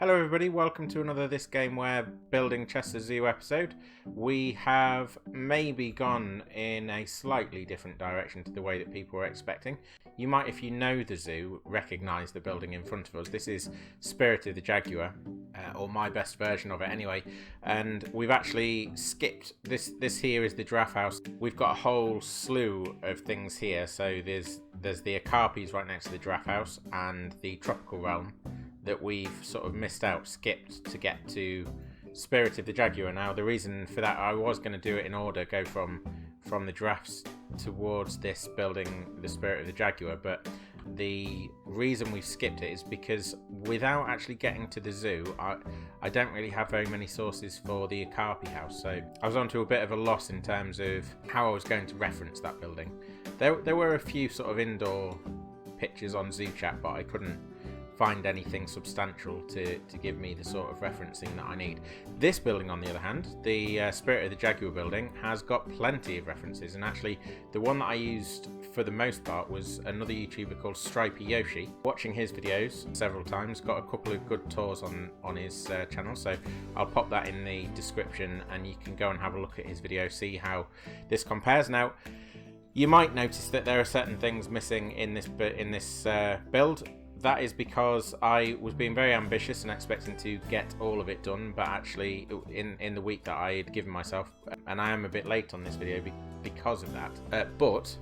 Hello everybody, welcome to another This Game Where Building Chester Zoo episode. We have maybe gone in a slightly different direction to the way that people were expecting. You might, if you know the zoo, recognise the building in front of us. This is Spirit of the Jaguar, or my best version of it anyway. And we've actually skipped, this here is the giraffe house. We've got a whole slew of things here. So there's the Akarpis right next to the giraffe house and the tropical realm that we've sort of skipped to get to Spirit of the Jaguar. Now the reason for that, I was going to do it in order, go from the giraffes towards this building, the Spirit of the Jaguar, but the reason we've skipped it is because without actually getting to the zoo, I don't really have very many sources for the Akarpi house, so I was onto a bit of a loss in terms of how I was going to reference that building. There were a few sort of indoor pictures on Zoo Chat, but I couldn't find anything substantial to give me the sort of referencing that I need. This building, on the other hand, the Spirit of the Jaguar building, has got plenty of references, and actually the one that I used for the most part was another YouTuber called Stripy Yoshi. Watching his videos several times, got a couple of good tours on his channel, so I'll pop that in the description and you can go and have a look at his video, see how this compares. Now, you might notice that there are certain things missing in this build. That is because I was being very ambitious and expecting to get all of it done, but actually in the week that I had given myself, and I am a bit late on this video because of that, but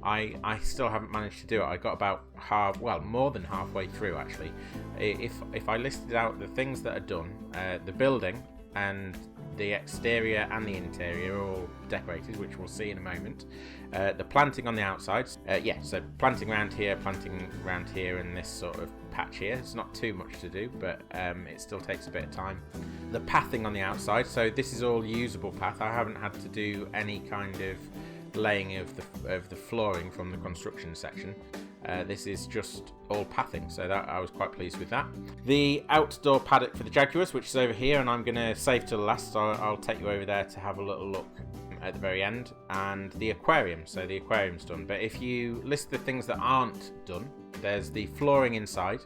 I still haven't managed to do it. I got about more than halfway through actually. If I listed out the things that are done, the building and the exterior and the interior are all decorated, which we'll see in a moment. The planting on the outside, so planting around here, and this sort of patch here. It's not too much to do, but it still takes a bit of time. The pathing on the outside, so this is all usable path. I haven't had to do any kind of laying of the flooring from the construction section. This is just all pathing, so that I was quite pleased with that. The outdoor paddock for the Jaguars, which is over here, and I'm going to save to the last, so I'll take you over there to have a little look at the very end. And the aquarium, so the aquarium's done, but if you list the things that aren't done, there's the flooring inside,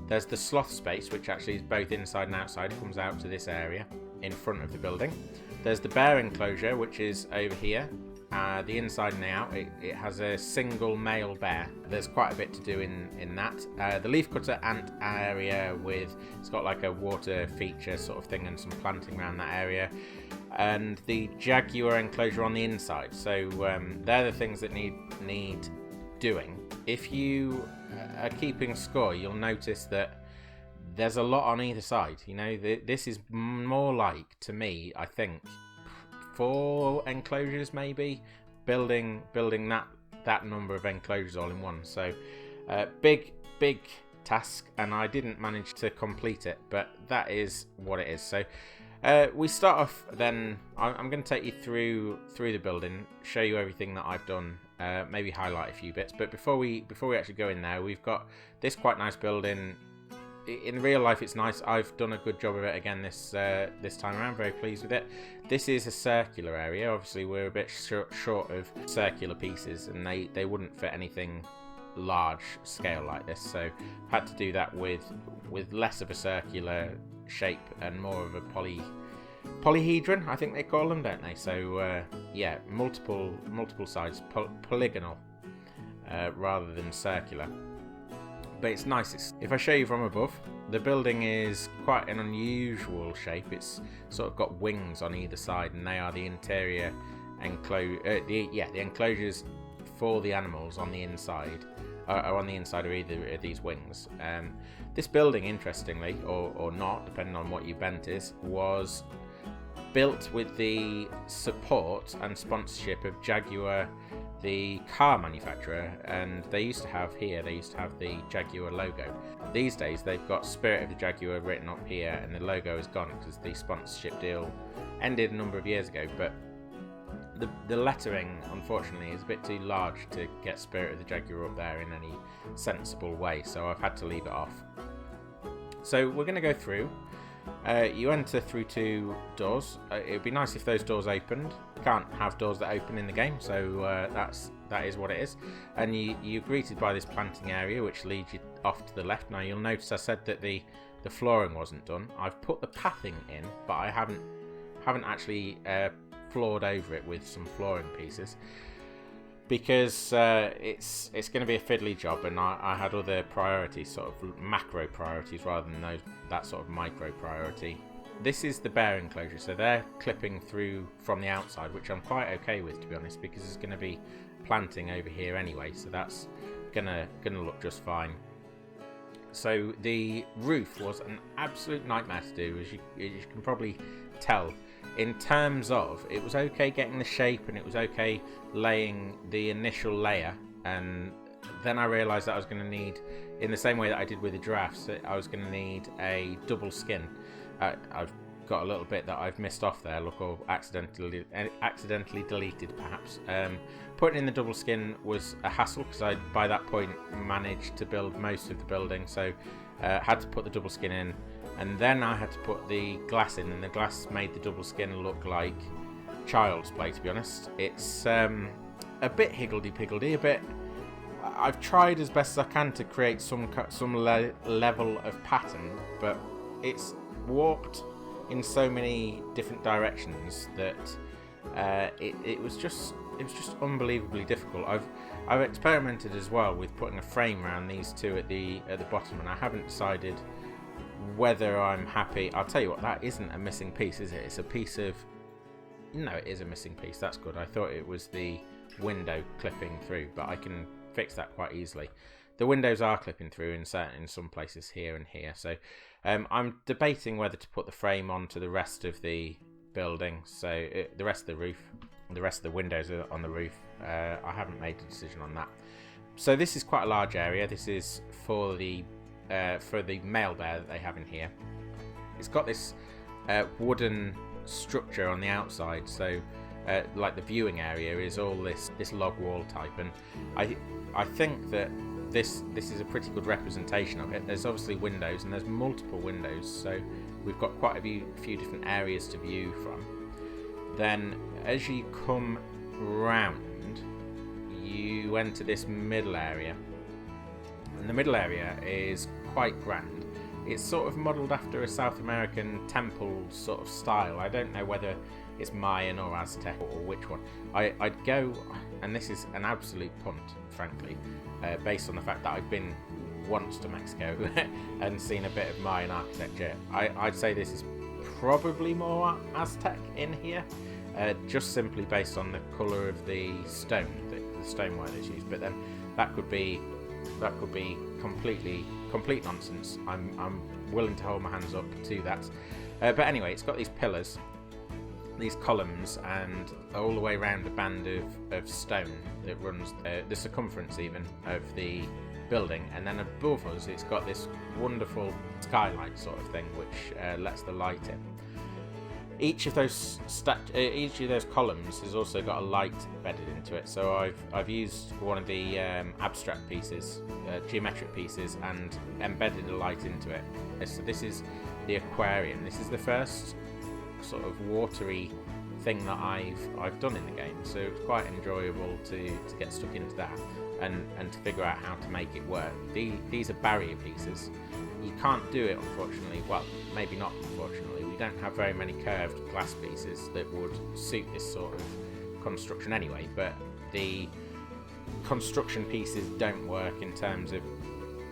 there's the sloth space, which actually is both inside and outside, it comes out to this area in front of the building. There's the bear enclosure, which is over here. The inside and the out, it has a single male bear. There's quite a bit to do in that. The leaf cutter ant area, it's got like a water feature sort of thing and some planting around that area. And the jaguar enclosure on the inside. So they're the things that need doing. If you are keeping score, you'll notice that there's a lot on either side. You know, this is more like, to me, I think, 4 enclosures maybe, building that number of enclosures all in one. So big task, and I didn't manage to complete it, but that is what it is. So we start off then. I'm going to take you through the building, show you everything that I've done, maybe highlight a few bits. But before we actually go in there, we've got this quite nice building. In real life it's nice. I've done a good job of it again this time around. Very pleased with it. This is a circular area. Obviously we're a bit short of circular pieces, and they wouldn't fit anything large scale like this, so I've had to do that with less of a circular shape and more of a polyhedron, I think they call them, don't they? So yeah, multiple sides, polygonal rather than circular. But it's nice. If I show you from above, the building is quite an unusual shape. It's sort of got wings on either side, and they are the interior the enclosures for the animals on the inside. Are on the inside of either of these wings. This building, interestingly, or not, depending on what your bent is, was built with the support and sponsorship of Jaguar, the car manufacturer, and they used to have the Jaguar logo. These days they've got Spirit of the Jaguar written up here, and the logo is gone because the sponsorship deal ended a number of years ago. But the lettering, unfortunately, is a bit too large to get Spirit of the Jaguar up there in any sensible way, so I've had to leave it off. So we're going to go through. You enter through 2 doors. It would be nice if those doors opened. Can't have doors that open in the game, so that is what it is. And you're greeted by this planting area, which leads you off to the left. Now you'll notice I said that the the flooring wasn't done. I've put the pathing in, but I haven't actually floored over it with some flooring pieces, because it's going to be a fiddly job, and I had other priorities, sort of macro priorities rather than that sort of micro priority. This is the bear enclosure, so they're clipping through from the outside, which I'm quite okay with, to be honest, because there's going to be planting over here anyway, so that's gonna look just fine. So the roof was an absolute nightmare to do, as you can probably tell. In terms of, it was okay getting the shape, and it was okay laying the initial layer, and then I realised that I was going to need, in the same way that I did with the giraffes, I was going to need a double skin. I've got a little bit that I've missed off there, look, or accidentally deleted perhaps. Putting in the double skin was a hassle, because I, by that point, managed to build most of the building, so had to put the double skin in. And then I had to put the glass in, and the glass made the double skin look like child's play, to be honest. It's a bit higgledy-piggledy, a bit... I've tried as best as I can to create some level of pattern, but it's warped in so many different directions that it was just unbelievably difficult. I've experimented as well with putting a frame around these two at the bottom, and I haven't decided whether I'm happy. I'll tell you what, that isn't a missing piece, is it? It's a piece of... No, it is a missing piece. That's good. I thought it was the window clipping through, but I can fix that quite easily. The windows are clipping through in some places here and here, so I'm debating whether to put the frame onto the rest of the building, so the rest of the roof, the rest of the windows are on the roof. I haven't made a decision on that. So this is quite a large area. This is for the male bear that they have in here. It's got this wooden structure on the outside, so like the viewing area is all this log wall type, and I think that this is a pretty good representation of it. There's obviously windows, and there's multiple windows, so we've got quite a few different areas to view from. Then as you come round, you enter this middle area, and the middle area is quite grand. It's sort of modelled after a South American temple sort of style. I don't know whether it's Mayan or Aztec or which one. I'd go, and this is an absolute punt, frankly, based on the fact that I've been once to Mexico and seen a bit of Mayan architecture. I'd say this is probably more Aztec in here, just simply based on the colour of the stone, the stonework that's used. But then that could be complete nonsense. I'm willing to hold my hands up to that. But anyway, it's got these pillars, these columns, and all the way around a band of stone that runs the circumference even of the building, and then above us it's got this wonderful skylight sort of thing which lets the light in. Each of those columns has also got a light embedded into it, so I've used one of the abstract pieces, geometric pieces, and embedded a light into it. So this is the aquarium. This is the first sort of watery thing that I've done in the game, so it's quite enjoyable to get stuck into that and to figure out how to make it work. These are barrier pieces. You can't do it, unfortunately. Well, maybe not unfortunately. We don't have very many curved glass pieces that would suit this sort of construction anyway, but the construction pieces don't work in terms of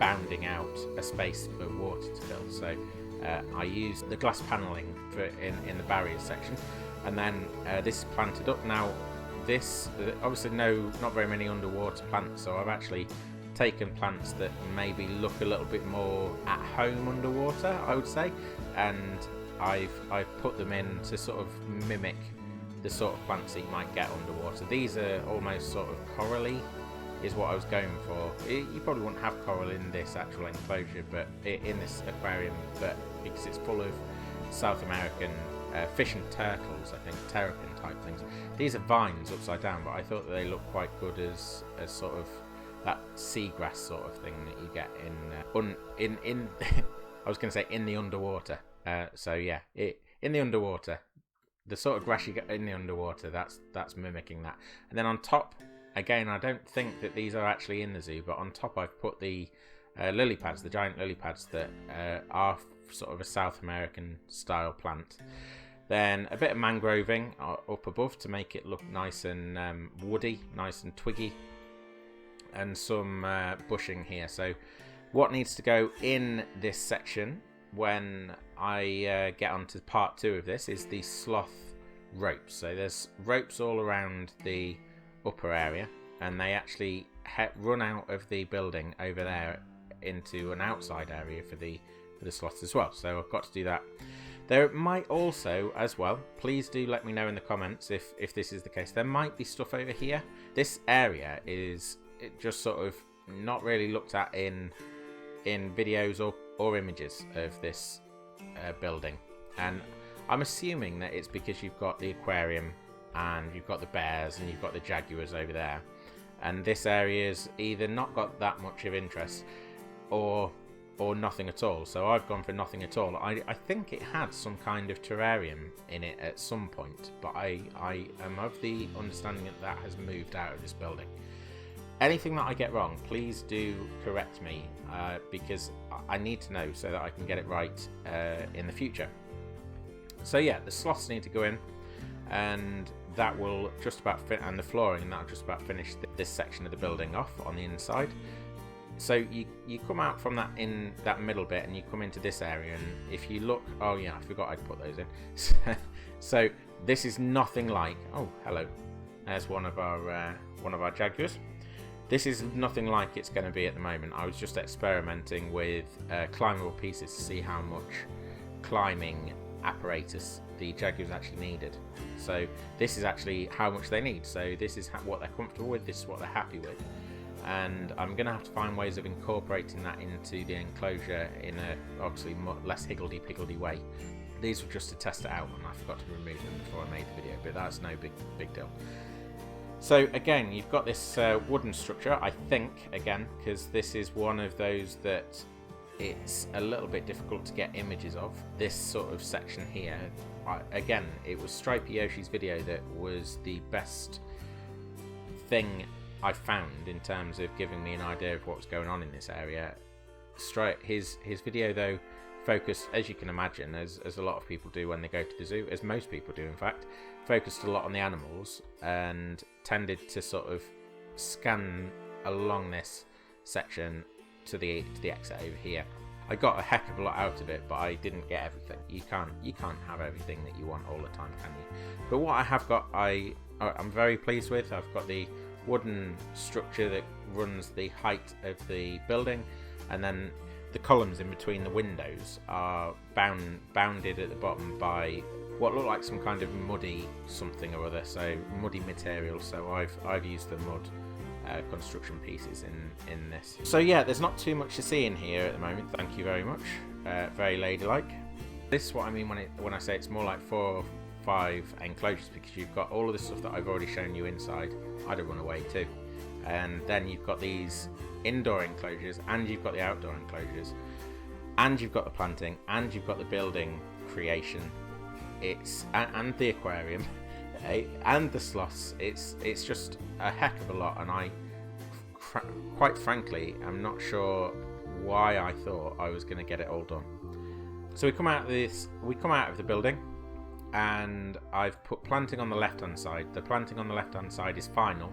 bounding out a space for water to fill. So I used the glass panelling in the barriers section, and then this is planted up. Now this, obviously not very many underwater plants, so I've actually taken plants that maybe look a little bit more at home underwater, I would say, and I've put them in to sort of mimic the sort of plants that you might get underwater. These are almost sort of corally is what I was going for. You probably wouldn't have coral in this actual enclosure, but in this aquarium, but because it's full of South American fish and turtles, I think, terrapin type things. These are vines upside down, but I thought that they looked quite good as sort of that seagrass sort of thing that you get in I was going to say in the underwater. So yeah, in the underwater, the sort of grass you get in the underwater, that's mimicking that. And then on top, again, I don't think that these are actually in the zoo, but on top I've put the lily pads, the giant lily pads that are sort of a South American style plant. Then a bit of mangroving up above to make it look nice and woody, nice and twiggy, and some bushing here. So what needs to go in this section when I get onto part 2 of this is the sloth ropes. So there's ropes all around the upper area, and they actually run out of the building over there into an outside area for the sloths as well. So I've got to do that. There might also, as well, please do let me know in the comments if this is the case. There might be stuff over here. This area is just sort of not really looked at in videos or images of this building, and I'm assuming that it's because you've got the aquarium and you've got the bears and you've got the jaguars over there, and this area's either not got that much of interest or nothing at all. So I've gone for nothing at all. I think it had some kind of terrarium in it at some point, but I am of the understanding that has moved out of this building. Anything that I get wrong, please do correct me, because I need to know so that I can get it right in the future. So yeah, the sloths need to go in, and that will just about fit, and the flooring, and that'll just about finish this section of the building off on the inside. So you come out from that in that middle bit, and you come into this area, and if you look, oh yeah, I forgot I'd put those in. So this is nothing like, oh hello, there's one of our jaguars. This is nothing like it's going to be at the moment. I was just experimenting with climbable pieces to see how much climbing apparatus the jaguars actually needed. So this is actually how much they need. So this is what they're comfortable with, this is what they're happy with. And I'm going to have to find ways of incorporating that into the enclosure in a obviously less higgledy-piggledy way. These were just to test it out, and I forgot to remove them before I made the video, but that's no big deal. So again, you've got this wooden structure, I think, again, because this is one of those that it's a little bit difficult to get images of. This sort of section here, again, it was Stripy Yoshi's video that was the best thing I found in terms of giving me an idea of what's going on in this area. His video, though, focused, as you can imagine, as a lot of people do when they go to the zoo, as most people do in fact, focused a lot on the animals and tended to sort of scan along this section to the exit over here. I got a heck of a lot out of it, but I didn't get everything. You can't have everything that you want all the time, can you? But what I have got, I'm very pleased with. I've got the wooden structure that runs the height of the building, and then the columns in between the windows are bounded at the bottom by what look like some kind of muddy something or other, so muddy material. So I've used the mud construction pieces in this. So yeah, there's not too much to see in here at the moment. Thank you very much. Very ladylike. This is what I mean when I say it's more like 4 or 5 enclosures, because you've got all of the stuff that I've already shown you inside. I'd have run away too. And then you've got these indoor enclosures, and you've got the outdoor enclosures, and you've got the planting, and you've got the building creation. And the aquarium, and the sloths. It's just a heck of a lot, and I quite frankly am not sure why I thought I was going to get it all done. So we come out of the building, and I've put planting on the left hand side. The planting on the left hand side is final.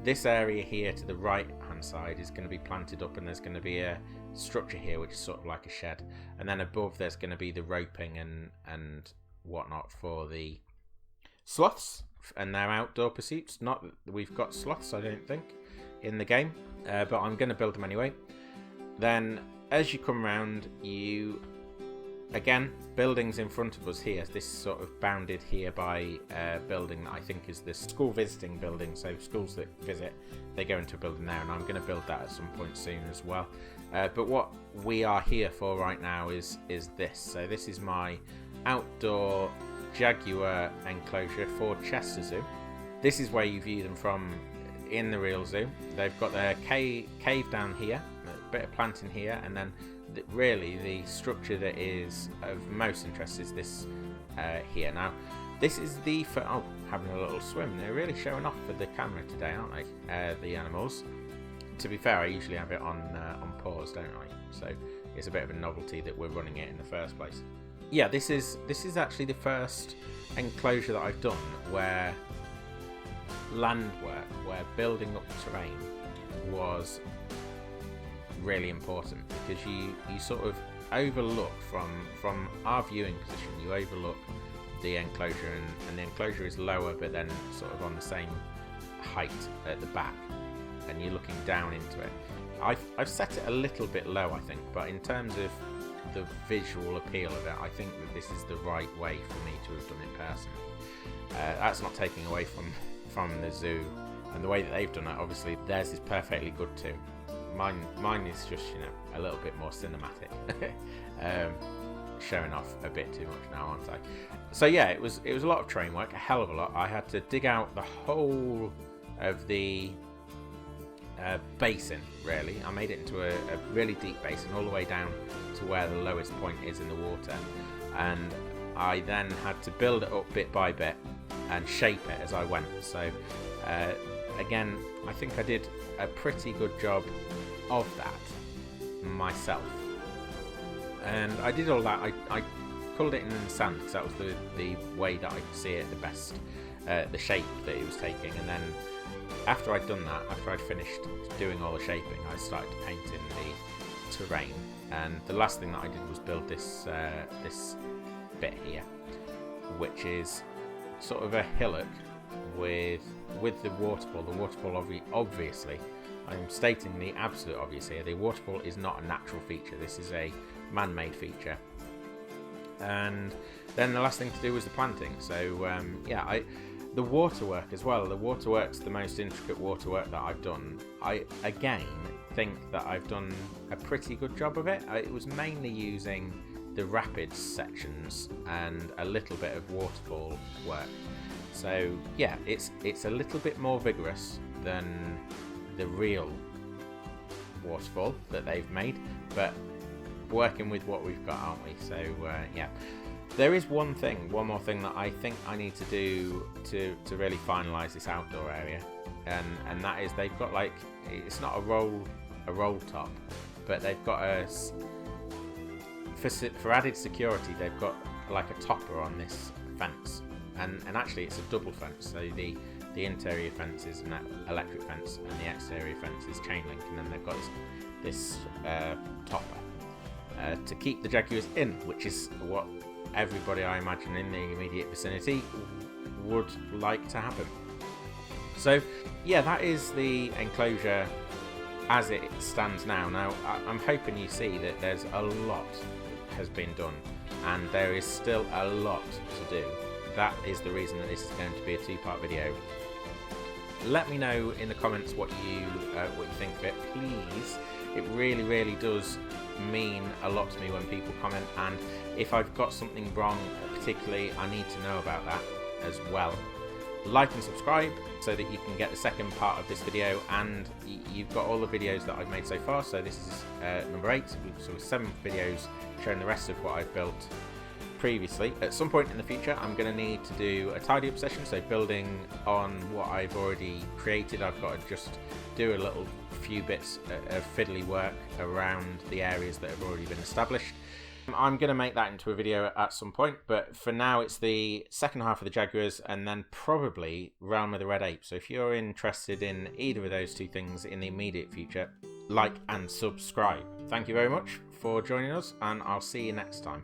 This area here to the right hand side is going to be planted up, and there's going to be a structure here which is sort of like a shed, and then above there's going to be the roping and whatnot for the sloths and their outdoor pursuits. Not that we've got sloths, I don't think, in the game, but I'm going to build them anyway. Then as you come around, again, buildings in front of us here. This is sort of bounded here by a building that I think is the school visiting building. So schools that visit, they go into a building there, and I'm going to build that at some point soon as well. But what we are here for right now is this. So this is my outdoor Jaguar enclosure for Chester Zoo. This is where you view them from in the real zoo. They've got their cave down here, a bit of planting here, and then really the structure that is of most interest is this here. Now this is having a little swim. They're really showing off for the camera today, aren't they, the animals? To be fair, I usually have it on paws, don't I? So it's a bit of a novelty that we're running it in the first place. Yeah, this is actually the first enclosure that I've done where land work, where building up terrain was really important, because you sort of overlook from our viewing position, you overlook the enclosure, and the enclosure is lower but then sort of on the same height at the back, and you're looking down into it. I've set it a little bit low, I think, but in terms of the visual appeal of it, I think that this is the right way for me to have done it personally. That's not taking away from the zoo and the way that they've done it. Obviously theirs is perfectly good too. Mine is just, you know, a little bit more cinematic. Showing off a bit too much now, aren't I? So yeah, it was a lot of terrain work, a hell of a lot. I had to dig out the whole of the basin, really. I made it into a really deep basin, all the way down to where the lowest point is in the water, and I then had to build it up bit by bit and shape it as I went. So again, I think I did a pretty good job of that myself, and I did all that. I coloured it in the sand because that was the way that I could see it the best, the shape that it was taking. And then after I'd done that, after I'd finished doing all the shaping, I started painting the terrain, and the last thing that I did was build this this bit here, which is sort of a hillock with the waterfall. The waterfall, obviously, I'm stating the absolute obvious here, the waterfall is not a natural feature. This is a man-made feature. And then the last thing to do was the planting. So yeah, the waterwork as well. The waterwork's the most intricate waterwork that I've done. I again think that I've done a pretty good job of it. It was mainly using the rapids sections and a little bit of waterfall work. So yeah, it's a little bit more vigorous than the real waterfall that they've made, but working with what we've got, aren't we? So yeah, there is one more thing that I think I need to do to really finalize this outdoor area, and that is they've got, like, it's not a roll top, but they've got for added security, they've got like a topper on this fence, and actually it's a double fence. So the interior fence is an electric fence and the exterior fence is chain link, and then they've got this topper to keep the Jaguars in, which is what everybody, I imagine, in the immediate vicinity would like to happen. So yeah, that is the enclosure as it stands now. Now I'm hoping you see that there's a lot has been done, and there is still a lot to do. That is the reason that this is going to be a two-part video. Let me know in the comments what you think of it, please. It really does mean a lot to me when people comment, and if I've got something wrong particularly, I need to know about that as well. Like and subscribe so that you can get the second part of this video, and you've got all the videos that I've made so far. So this is number 8, so 7 videos showing the rest of what I've built previously. At some point in the future, I'm going to need to do a tidy up session, so building on what I've already created. I've got to just do a few bits of fiddly work around the areas that have already been established. I'm going to make that into a video at some point, but for now it's the second half of the Jaguars, and then probably Realm of the Red Ape. So if you're interested in either of those two things in the immediate future, like and subscribe. Thank you very much for joining us, and I'll see you next time.